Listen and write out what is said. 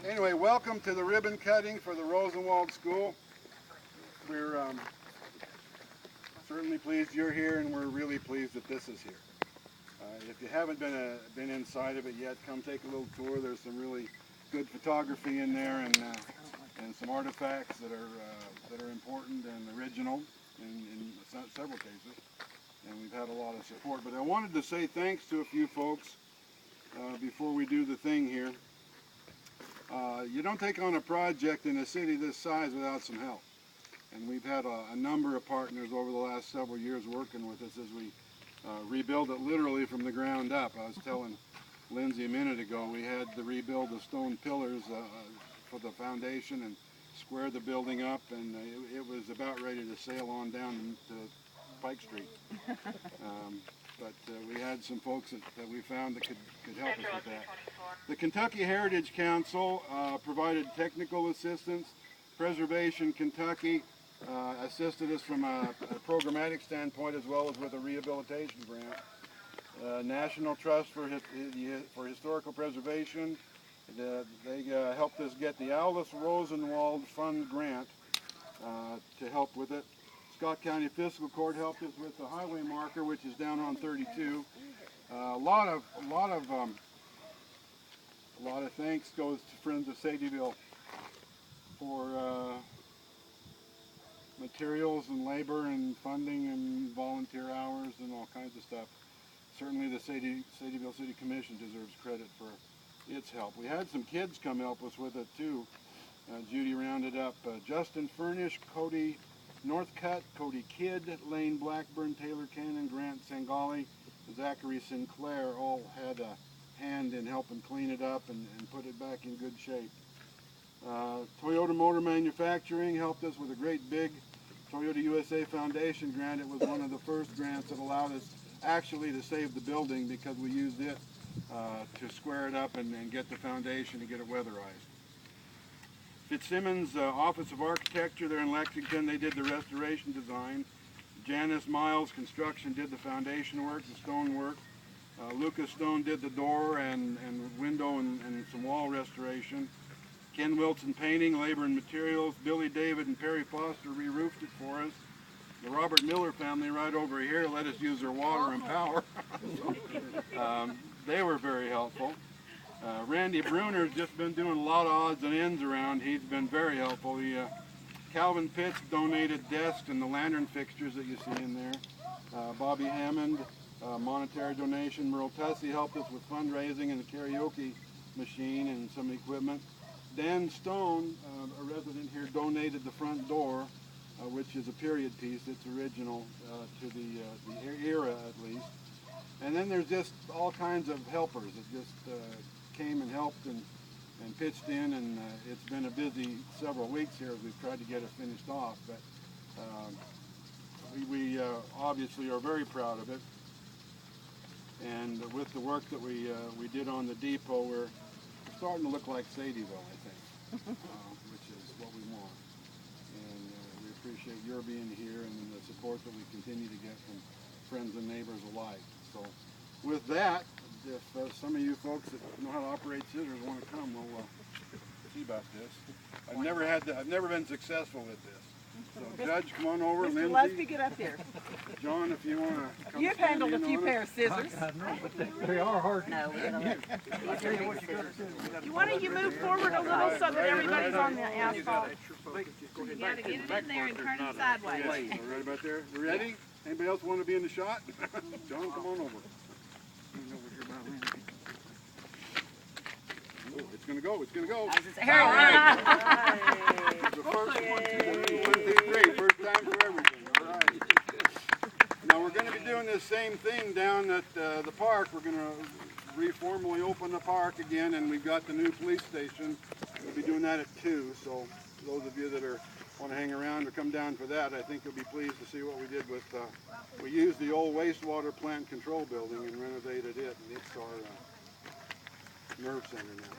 Anyway, welcome to the ribbon cutting for the Rosenwall School. We're certainly pleased you're here, and we're really pleased that this is here. If you haven't been inside of it yet, come take a little tour. There's some really good photography in there, and some artifacts that are important and original in several cases. And we've had a lot of support. But I wanted to say thanks to a few folks before we do the thing here. You don't take on a project in a city this size without some help. And we've had a number of partners over the last several years working with us as we rebuild it literally from the ground up. I was telling Lindsay a minute ago, we had to rebuild the stone pillars for the foundation and square the building up, and it was about ready to sail on down to Pike Street. But we had some folks that we found that could help us with that. The Kentucky Heritage Council provided technical assistance. Preservation Kentucky assisted us from a programmatic standpoint as well as with a rehabilitation grant. National Trust for Historical Preservation, they helped us get the Alice Rosenwall Fund grant to help with it. Scott County Fiscal Court helped us with the highway marker, which is down on 32. A lot of thanks goes to Friends of Sadieville for materials and labor and funding and volunteer hours and all kinds of stuff. Certainly the Sadieville City Commission deserves credit for its help. We had some kids come help us with it too. Judy rounded up Justin Furnish, Cody Northcutt, Cody Kidd, Lane Blackburn, Taylor Cannon, Grant Sangali, Zachary Sinclair all had a hand in helping clean it up and put it back in good shape. Toyota Motor Manufacturing helped us with a great big Toyota USA Foundation grant. It was one of the first grants that allowed us actually to save the building because we used it to square it up and get the foundation and get it weatherized. Fitzsimmons Office of Architecture there in Lexington, they did the restoration design. Janice Miles Construction did the foundation work, the stone work. Lucas Stone did the door and window and some wall restoration. Ken Wilson Painting, Labor and Materials. Billy David and Perry Foster re-roofed it for us. The Robert Miller family right over here let us use their water and power. They were very helpful. Randy Bruner's just been doing a lot of odds and ends around. He's been very helpful. Calvin Pitts donated desks and the lantern fixtures that you see in there. Bobby Hammond, monetary donation. Merle Tussey helped us with fundraising and the karaoke machine and some equipment. Dan Stone, a resident here, donated the front door, which is a period piece. It's original to the era at least. And then there's just all kinds of helpers that just came and helped and pitched in, and it's been a busy several weeks here as we've tried to get it finished off, but we obviously are very proud of it. And with the work that we did on the depot, we're starting to look like Sadieville, I think, which is what we want. And we appreciate your being here and the support that we continue to get from friends and neighbors alike. So with that, if some of you folks that know how to operate scissors want to come, we'll see about this. I've never been successful with this. So Judge, come on over. Mr. Lindsay, Lesby, get up here. John, if you want to come. You've handled a few pair of scissors. I know, but they are hard. No, we're gonna let I'll tell you what you got to do. Why don't you move forward a little so that everybody's on the asphalt? You gotta get it in there and turn it sideways. Yes, we're right about there. You ready? Anybody else want to be in the shot? John, come on over. Oh, it's going to go, it's going to go. All right. The first one. Great, first time for everything. All right. Now we're going to be doing this same thing down at the park. We're going to reformally open the park again, and we've got the new police station. We'll be doing that at 2, so those of you that want to hang around or come down for that, I think you'll be pleased to see what we did with, we used the old wastewater plant control building and renovated it, and it's our nerve center now.